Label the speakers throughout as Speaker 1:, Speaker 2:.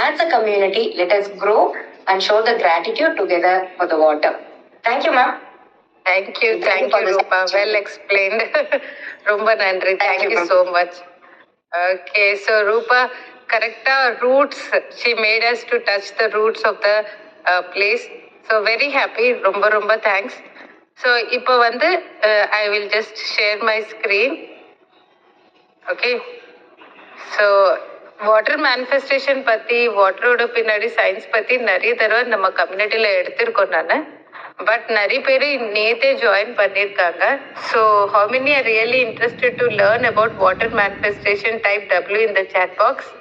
Speaker 1: As a community, let us grow and show the gratitude together for the water. Thank you, ma'am.
Speaker 2: Thank you, Rupa. Well explained. Romba nandri. Thank you so much. Okay, so Rupa, correcta roots. She made us to touch the roots of the place. So very happy. Romba thanks. So இப்போ வந்து I will just share my screen. Okay. So water manifestation பத்தி வாட்டரோட பின்னாடி science பத்தி நிறைய தடவை நம்ம கம்யூனிட்டியில எடுத்திருக்கோம் நான். பட் நிறைய பேர் நேத்தே ஜாயின் பண்ணியிருக்காங்க. So how many are really interested to learn about water manifestation type W in the chat box.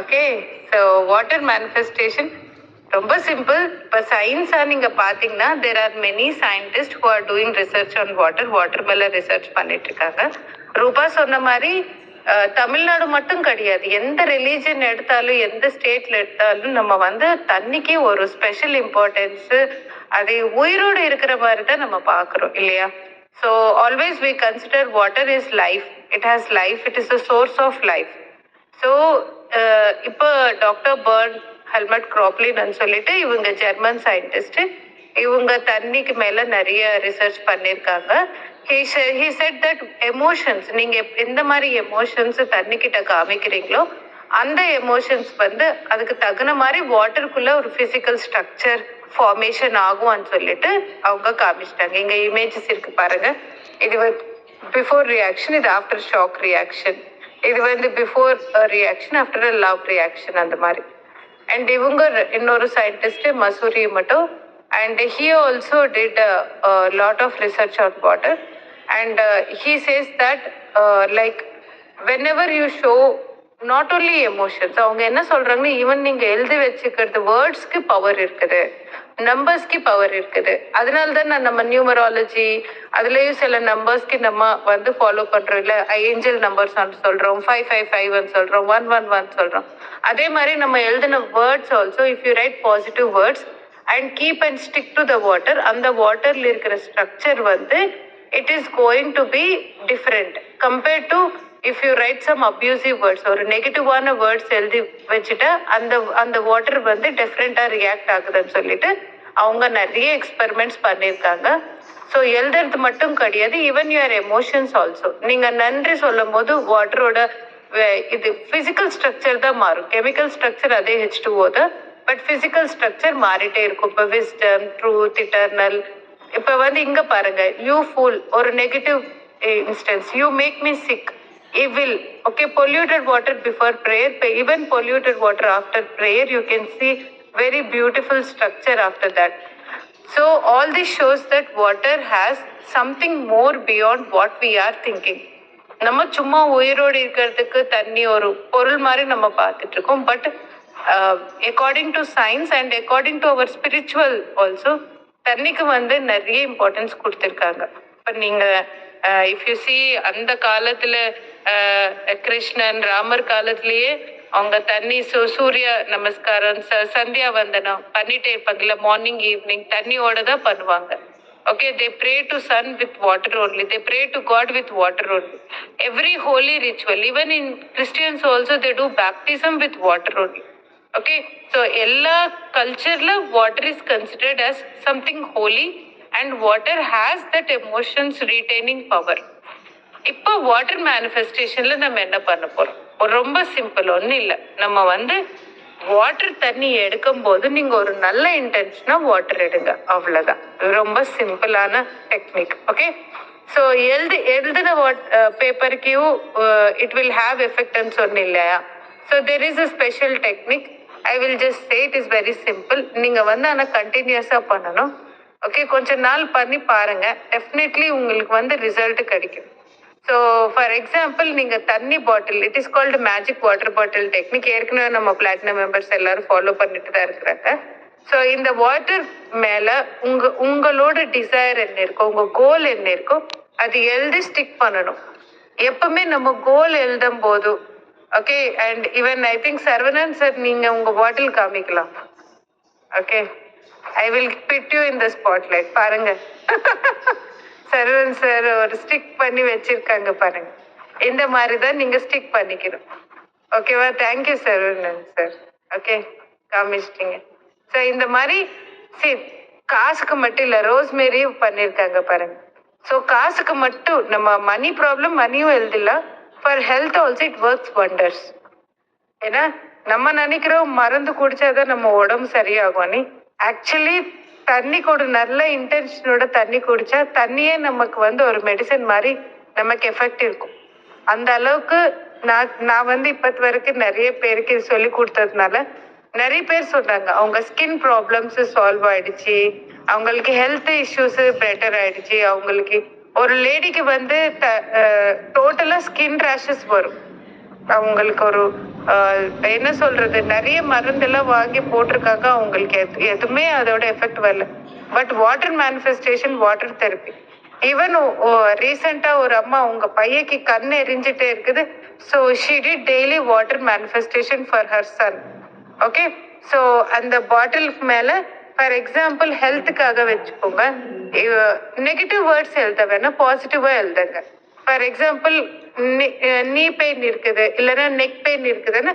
Speaker 2: Okay, so water manifestation ரொம்ப சிம்பிள். இப்போ சயின்ஸா நீங்க பாத்தீங்கன்னா there are many scientist who are doing research on water மேல research பண்ணிட்டு இருக்காங்க. ரூபா சொன்ன மாதிரி தமிழ்நாடு மட்டும் கிடையாது, எந்த ரிலீஜன் எடுத்தாலும் எந்த ஸ்டேட்ல எடுத்தாலும் நம்ம வந்து தண்ணிக்கு ஒரு ஸ்பெஷல் இம்பார்ட்டன்ஸ், அது உயிரோடு இருக்கிற மாதிரி தான் நம்ம பார்க்குறோம் இல்லையா? So always we consider water is life, it has life, it is the source of life. So இப்போ டாக்டர் பர்ன் ஹெல்மெட் கிராப்லின்னு சொல்லிட்டு இவங்க ஜெர்மன் சயின்டிஸ்ட், இவங்க தண்ணிக்கு மேல நிறைய ரிசர்ச் பண்ணியிருக்காங்க. he said that எமோஷன்ஸ், நீங்க எந்த மாதிரி எமோஷன்ஸ் தண்ணிக்கிட்ட காமிக்கிறீங்களோ அந்த எமோஷன்ஸ் வந்து அதுக்கு தகுந்த மாதிரி வாட்டருக்குள்ள ஒரு பிசிக்கல் ஸ்ட்ரக்சர் ஃபார்மேஷன் ஆகும்னு சொல்லிட்டு அவங்க காமிச்சிட்டாங்க. இங்க இமேஜஸ் இருக்கு பாருங்க. இது வந்து பிஃபோர் ரியாக்ஷன், இது ஆஃப்டர் ஷாக் ரியாக்ஷன், இது வந்து before reaction after love reaction அந்த மாதிரி. அண்ட் இவங்க இன்னொரு சயின்டிஸ்ட் மசூரி மட்டும், and he also did a lot of research on water, and he says that like whenever you show not only emotions, அவங்க என்ன சொல்றாங்கன்னா ஈவன் நீங்க எழுதி வச்சுக்கிறது வேர்ட்ஸ்க்கு பவர் இருக்குது, நம்பர்ஸ்க்கு பவர் இருக்குது. அதனால தான் நம்ம நியூமராலஜி அதுலேயும் சில நம்பர்ஸ்க்கு நம்ம வந்து ஃபாலோ பண்றோம் இல்லை, ஏஞ்சல் நம்பர்ஸ் சொல்றோம், 555 சொல்றோம், 111 சொல்றோம். அதே மாதிரி நம்ம எழுதின words also, if you right positive words and keep and stick to the water, அந்த வாட்டர்ல இருக்கிற ஸ்ட்ரக்சர் வந்து it is going to be different compared to if you write some abusive words, ஒரு நெகட்டிவான வேர்ட்ஸ் எழுதி வச்சுட்டு அந்த வாட்டர் வந்து டிஃப்ரெண்டா ரியாக்ட் ஆகுதுன்னு சொல்லிட்டு அவங்க நிறைய எக்ஸ்பெரிமெண்ட்ஸ் பண்ணியிருக்காங்க. ஸோ எழுதுறது மட்டும் கிடையாது, ஈவன் யுவர் எமோஷன்ஸ் ஆல்சோ. நீங்க நன்றி சொல்லும் போது வாட்டரோட இது பிசிக்கல் ஸ்ட்ரக்சர் தான் மாறும், கெமிக்கல் ஸ்ட்ரக்சர் அதே H2O தான், பட் பிசிக்கல் ஸ்ட்ரக்சர் மாறிட்டே இருக்கும். இப்போ விஸ்டம், ட்ரூத், இட்டர்னல். இப்போ வந்து இங்க பாருங்க, யூ ஃபுல் ஒரு negative instance, you make me sick, evil. Okay, polluted water before prayer, even polluted water after prayer, you can see very beautiful structure after that. So all this shows that water has something more beyond what we are thinking. நம்ம சும்மா உயிரோடு இருக்கிறதுக்கு தண்ணி ஒரு பொருள் மாதிரி நம்ம பார்த்துட்டு இருக்கோம். But according to science and according to our spiritual also, தண்ணிக்கு வந்து நிறைய இம்பார்ட்டன்ஸ் கொடுத்துருக்காங்க. இப்போ நீங்க இஃப் யூ சி அந்த காலத்துல கிருஷ்ணன் ராமர் காலத்திலேயே அவங்க தண்ணி சூரிய நமஸ்காரம் சந்தியா வந்தனம் பண்ணிட்டே இருப்பாங்கல்ல, மார்னிங் ஈவினிங் தண்ணியோட தான் பண்ணுவாங்க. Okay, they pray to sun with water only, they pray to God with water only. Every holy ritual, even in Christians also, they do baptism with water only. Okay, so எல்லா கல்ச்சர்ல water is considered as something holy and water has that emotions retaining power. இப்போ water மேனிஃபெஸ்டேஷன்ல நம்ம என்ன பண்ண போறோம்? ரொம்ப simple, ஒன்றும் இல்லை. நம்ம வந்து வாட்டர் தண்ணி எடுக்கும் போது நீங்க ஒரு நல்ல இன்டென்ஷனா வாட்டர் எடுங்க, அவ்வளவுதான். ரொம்ப சிம்பிளான டெக்னிக். ஓகே, ஸோ எழுதின பேப்பருக்கு இட் வில் ஹாவ் எஃபெக்ட்னு சொன்ன இல்லையா? So there is a special technique. I will just say it is very simple. நீங்க வந்து ஆனால் கண்டினியூஸா பண்ணணும். ஓகே, கொஞ்ச நாள் பண்ணி பாருங்க, டெஃபினெட்லி உங்களுக்கு வந்து ரிசல்ட் கிடைக்கும். ஸோ ஃபார் எக்ஸாம்பிள், நீங்கள் தண்ணி bottle, it is called magic water bottle technique. ஏற்கனவே நம்ம பிளாட்டினம் மெம்பர்ஸ் எல்லாரும் ஃபாலோ பண்ணிட்டு தான் இருக்கிறாங்க. ஸோ இந்த வாட்டர் மேலே உங்களோட டிசைர் என்ன இருக்கோ, உங்கள் கோல் என்ன இருக்கோ அது எழுதி ஸ்டிக் பண்ணணும். எப்பவுமே நம்ம கோல் எழுதும் போது okay. And even I think Saravanan sir நீங்கள் உங்கள் பாட்டில் காமிக்கலாம். Okay, I will bit you in the spotlight. பாருங்க, சரவணன் சார் ஒரு ஸ்டிக் பண்ணி வச்சிருக்காங்க பாருங்க. இந்த மாதிரி தான் நீங்க ஸ்டிக் பண்ணிக்கணும். ஓகேவா? Thank you Saravanan sir. ஓகே, காமிச்சிட்டீங்க. ஸோ இந்த மாதிரி சி காசுக்கு மட்டும் இல்லை, ரோஸ்மேரியும் பண்ணியிருக்காங்க பாருங்க. ஸோ காசுக்கு மட்டும் நம்ம மணி ப்ராப்ளம் மணியும் எழுதிடலாம். For health also it works wonders. ஏன்னா நம்ம நினைக்கிறோம் மருந்து குடிச்சாதான் நம்ம உடம்பு சரியாகும். ஆக்சுவலி தண்ணி நல்ல இன்டென்ஷனோட தண்ணி குடிச்சா தண்ணியே நமக்கு ஒரு மெடிசன் மாதிரி நமக்கு எஃபெக்ட் இருக்கும். அந்த அளவுக்கு நான் இப்பத்து வரைக்கும் நிறைய பேருக்கு இது சொல்லி கொடுத்ததுனால நிறைய பேர் சொல்றாங்க அவங்க ஸ்கின் ப்ராப்ளம்ஸ் சால்வ் ஆயிடுச்சு, அவங்களுக்கு ஹெல்த் இஷ்யூஸ் பெட்டர் ஆயிடுச்சு. அவங்களுக்கு ஒரு லேடிக்கு டோட்டலா ஸ்கின் ரேஷஸ் வரும். அவங்களுக்கு என்ன சொல்றது, நிறைய மருந்தெல்லாம் வாங்கி போட்டிருக்காங்க, அவங்களுக்கு எதுவுமே அதோட எஃபெக்ட் வரல. But water manifestation, water therapy. Even ரீசெண்டா ஒரு அம்மா உங்க பையக்கு கண் எரிஞ்சிட்டே இருக்குது. So she did daily water manifestation for her Sun. Okay, so அந்த பாட்டிலுக்கு மேல ஃபார் எக்ஸாம்பிள் ஹெல்த்துக்காக வச்சுக்கோங்க, நெகட்டிவ் வேர்ட்ஸ் எழுத வேணாம், பாசிட்டிவா எழுதுங்க. ஃபார் எக்ஸாம்பிள் நீ பெயின் இருக்குது இல்லைன்னா நெக் பெயின் இருக்குதுன்னு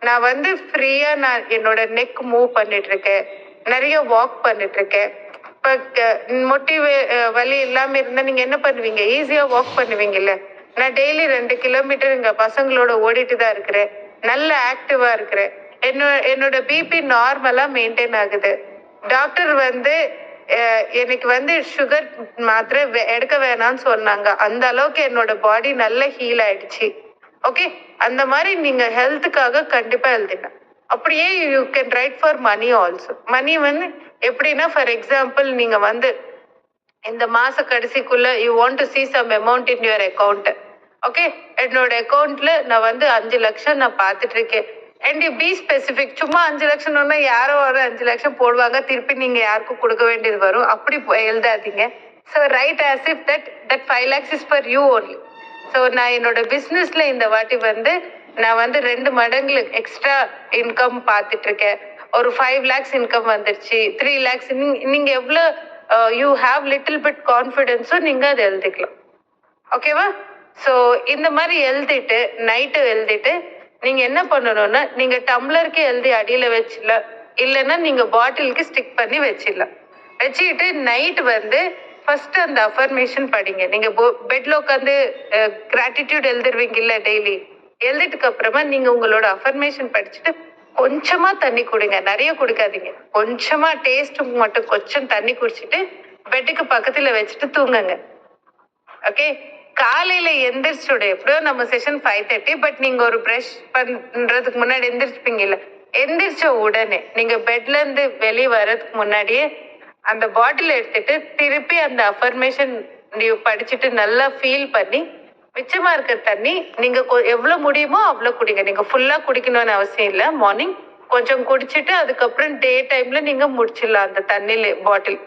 Speaker 2: நான் ஃப்ரீயா நான் என்னோட நெக் மூவ் பண்ணிட்டு இருக்கேன், நிறைய வாக் பண்ணிட்டு இருக்கேன். இப்போ மொட்டி வலி இல்லாம இருந்தா நீங்க என்ன பண்ணுவீங்க, ஈஸியா வாக் பண்ணுவீங்கல்ல. நான் டெய்லி 2 கிலோமீட்டர் இங்க பசங்களோட ஓடிட்டு தான் இருக்கிறேன், நல்ல ஆக்டிவா இருக்கிறேன், என்னோட பிபி நார்மலா மெயின்டைன் ஆகுது. டாக்டர் எனக்கு சுகர் மாத்திரை எடுக்க வேணாம்னு சொன்னாங்க, அந்த அளவுக்கு என்னோட பாடி நல்ல ஹீல் ஆயிடுச்சு. ஓகே, அந்த மாதிரி நீங்க ஹெல்த்துக்காக கண்டிப்பா எழுதுங்க. அப்படியே you can write for money also. Money எப்படின்னா ஃபார் எக்ஸாம்பிள் நீங்க இந்த மாச கடைசிக்குள்ள you want to see some amount in your account. Okay, என்னோட அக்கௌண்ட்ல நான் 5 லட்சம் நான் பார்த்துட்டு இருக்கேன். And you be specific. சும்மா 5 லட்சம்னா யாரோ ஒரு 5 லட்சம் போடுவாங்க, திருப்பி நீங்க யாருக்கும் கொடுக்க வேண்டியது வரும், அப்படி எழுதாதீங்க. So write as if that 5 lakhs is for you only. So நான் என்னோட பிஸ்னஸ்ல இந்த வாட்டி நான் 2 மடங்கு எக்ஸ்ட்ரா இன்கம் பார்த்துட்டு இருக்கேன். ஒரு 5 lakhs இன்கம் வந்துருச்சு, 3 lakhs. நீங்க எவ்வளோ யூ ஹாவ் லிட்டில் பிட் கான்ஃபிடென்ஸோ நீங்க அதை எழுதிக்கலாம். ஓகேவா? ஸோ இந்த மாதிரி எழுதிட்டு நைட்டு எழுதிட்டு நீங்க என்ன பண்ணணும்னா, நீங்க டம்ளருக்கு எழுதி அடியில வச்சிடலாம், இல்லைன்னா நீங்க பாட்டிலுக்கு ஸ்டிக் பண்ணி வச்சிடலாம். வச்சுக்கிட்டு நைட் ஃபர்ஸ்ட் அந்த அஃபர்மேஷன் படிங்க. நீங்க பெட்ல உட்காந்து கிராட்டிடியூட் எழுதிருவீங்கல்ல டெய்லி, எழுதிட்டுக்கு அப்புறமா நீங்க உங்களோட அஃபர்மேஷன் படிச்சுட்டு கொஞ்சமா தண்ணி குடிங்க, நிறைய குடிக்காதீங்க, கொஞ்சமா டேஸ்ட் மட்டும் கொஞ்சம் தண்ணி குடிச்சிட்டு பெட்டுக்கு பக்கத்துல வச்சுட்டு தூங்குங்க. ஓகே, காலையில எந்திரிச்சோட எப்படியோ நம்ம செஷன் 5:30, பட் நீங்க ஒரு பிரஷ் பண்றதுக்கு முன்னாடி எந்திரிச்சுப்பீங்கல்ல, எந்திரிச்ச உடனே நீங்க பெட்ல இருந்து வெளியே வர்றதுக்கு முன்னாடியே அந்த பாட்டில் எடுத்துட்டு திருப்பி அந்த அஃபர்மேஷன் நீங்க படிச்சுட்டு நல்லா ஃபீல் பண்ணி மிச்சமா இருக்கிற தண்ணி நீங்க எவ்வளவு முடியுமோ அவ்வளவு குடிங்க. நீங்க ஃபுல்லா குடிக்கணும்னு அவசியம் இல்லை, மார்னிங் கொஞ்சம் குடிச்சிட்டு அதுக்கப்புறம் டே டைம்ல நீங்க முடிச்சிடலாம் அந்த தண்ணியில bottle.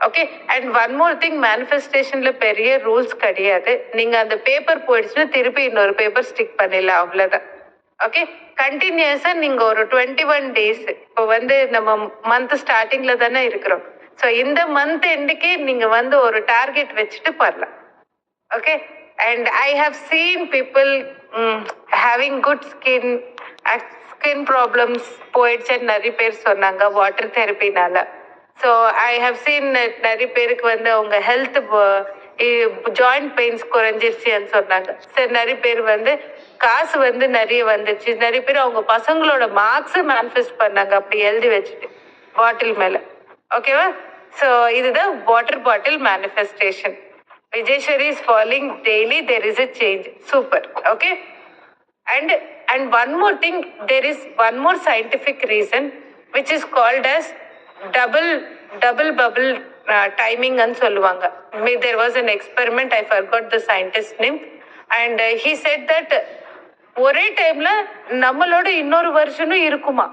Speaker 2: Okay, and one more thing, மேனிஃபெஸ்டேஷன்ல பெரிய ரூல்ஸ் கிடையாது. நீங்க அந்த பேப்பர் போயிடுச்சுன்னா திருப்பி இன்னொரு பேப்பர் ஸ்டிக் பண்ணிடலாம், அவ்வளவுதான். ஓகே, கண்டினியூஸா நீங்க ஒரு 21 days, இப்போ நம்ம மந்த் ஸ்டார்டிங்ல தானே இருக்கிறோம். ஸோ இந்த மந்த் எண்டுக்கே நீங்க ஒரு டார்கெட் வச்சுட்டு பண்ணலாம். Okay, and I have seen people having good skin problems போயிடுச்சுன்னு நிறைய பேர் சொன்னாங்க வாட்டர் தெரப்பினால. ஸோ ஐ ஹவ் சீன் நிறைய பேருக்கு அவங்க ஹெல்த் ஜாயிண்ட் பெயின்ஸ் குறைஞ்சிருச்சுன்னு சொன்னாங்க. சரி, நிறைய பேர் காசு நிறைய வந்துருச்சு. நிறைய பேர் அவங்க பசங்களோட மார்க்ஸ் மேனிஃபெஸ்ட் பண்ணாங்க அப்படி எழுதி வச்சுட்டு பாட்டில் மேல. ஓகேவா? ஸோ இதுதான் water bottle manifestation. Vijayeshwari is falling daily, there is a change. Super. Okay, and one more thing, there is one more scientific reason which is called as double bubble timing and solvanga. There was an experiment, I forgot the scientist name, and he said that ஒரே டைம்ல நம்மளோட இன்னொரு வருஷனும் இருக்குமா.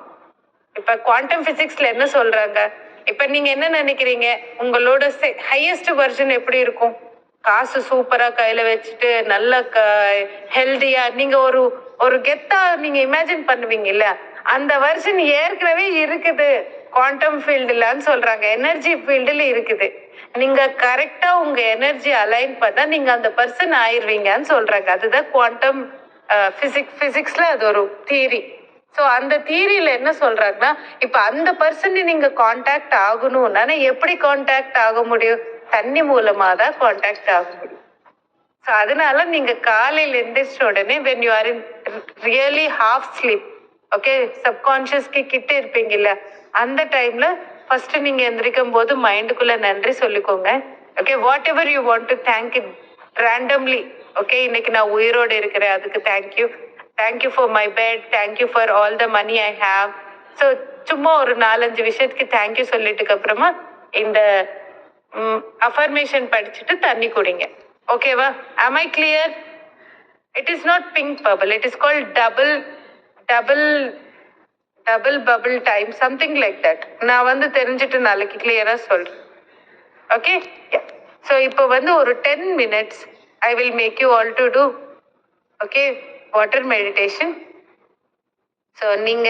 Speaker 2: இப்ப quantum பிசிக்ஸ்ல என்ன சொல்றாங்க, இப்ப நீங்க என்ன நினைக்கிறீங்க, உங்களோட ஹையஸ்ட் வெர்ஷன் எப்படி இருக்கும்? காசு சூப்பரா கையில வச்சுட்டு நல்ல ஹெல்தியா நீங்க ஒரு கெத்தா நீங்க இமேஜின் பண்ணுவீங்கல்ல, அந்த வெர்ஷன் ஏற்கனவே இருக்குது குவாண்டம் ஃபீல்டுலன்னு சொல்றாங்க, எனர்ஜி ஃபீல்டுல இருக்குது. நீங்க கரெக்டா உங்க எனர்ஜி அலைன் பண்ணா நீங்க அந்த பர்சன் ஆயிருவீங்கன்னு சொல்றாங்க. அதுதான் குவாண்டம் பிசிக்ஸ்ல அது ஒரு தியரி. ஸோ அந்த தியரியில என்ன சொல்றாங்கன்னா, இப்ப அந்த பர்சனை நீங்க காண்டாக்ட் ஆகணும்னா எப்படி காண்டாக்ட் ஆக முடியும்? தண்ணி மூலமா தான் காண்டாக்ட் ஆக முடியும். ஸோ அதனால நீங்க காலையில எந்திரிச்ச உடனே when you are in really half sleep, okay, சப்கான்ஷியஸ்க்கு கிட்ட இருப்பீங்கல்ல, அந்த டைம்ல ஃபர்ஸ்ட் நீங்க எந்திரிக்கும் போது மைண்டுக்குள்ள நன்றி சொல்லிக்கோங்க. Okay, whatever you want to thank it randomly. Okay, இன்னைக்கு நான் உயிரோடு இருக்கிறேன், அதுக்கு thank you. Thank you for my bed, thank you for all the money I have. So சும்மா ஒரு 4-5 விஷயத்துக்கு தேங்க்யூ சொல்லிட்டுக்கு அப்புறமா இந்த அஃபர்மேஷன் படிச்சுட்டு தண்ணி குடிங்க. ஓகேவா? am I clear? It is not pink bubble, it is called double bubble time, something like that. நான் வந்து தெரிஞ்சுட்டு நாளைக்கு கிளியரா சொல்றேன். ஓகே, ஸோ இப்போ வந்து ஒரு 10 minutes I will make you all to do, okay, water meditation. So நீங்க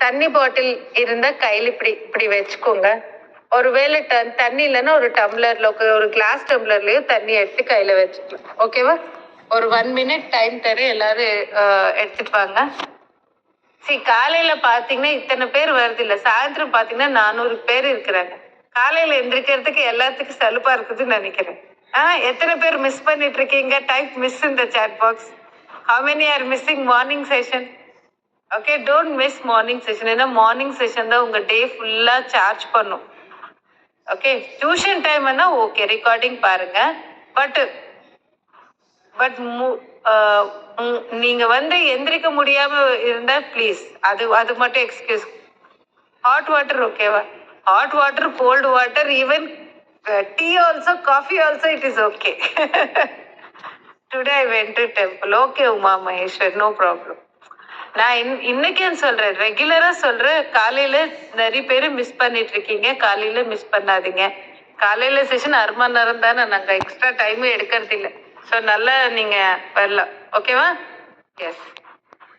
Speaker 2: தண்ணி பாட்டில் இருந்தா கையில் இப்படி இப்படி வச்சுக்கோங்க. ஒருவேளை தண்ணி இல்லைன்னா ஒரு டம்ளர்ல, ஒரு கிளாஸ் டம்ளர்லயோ தண்ணி எடுத்து கையில வச்சுக்கலாம். ஓகேவா? ஒரு 1 minute டைம் தரேன், எல்லாரும் எடுத்துட்டு வாங்க. காலையில பாத்தீங்கன்னா இத்தனை பேர் வருது இல்ல, சாயந்தரம் பாத்தீங்கன்னா 400 பேர் இருக்கிறாங்க. காலையில எந்திரிக்கிறதுக்கு எல்லாத்துக்கும் சலுப்பா இருக்குதுன்னு நினைக்கிறேன். எத்தனை பேர் மிஸ் பண்ணிட்டு இருக்கீங்க? Type miss in the chat box. How many are missing morning session? Okay, don't miss morning session. ஏன்னா மார்னிங் செஷன் தான் உங்க டே ஃபுல்லா சார்ஜ் பண்ணும். ஓகே, டியூஷன் டைம்னா ஓகே ரெக்கார்டிங் பாருங்க. பட் நீங்க வந்து எந்திரிக்க முடியாம இருந்தா ப்ளீஸ் அது மட்டும் எக்ஸ்கியூஸ். ஹாட் வாட்டர் ஓகேவா? Hot water, cold water, even tea also, coffee also, it is okay. Today I went to temple. Okay Uma Maheshwar, no problem. நான் இன்னைக்கு சொல்றேன், ரெகுலரா சொல்றேன். காலையில நிறைய பேர் மிஸ் பண்ணிட்டு இருக்கீங்க, காலையில மிஸ் பண்ணாதீங்க. காலையில செஷன் 1/2 மணி நேரம் தானே, நாங்க எக்ஸ்ட்ரா டைமும் எடுக்கிறது இல்லை. ஸோ நல்லா நீங்க வரலாம். ஓகேவா? எஸ்.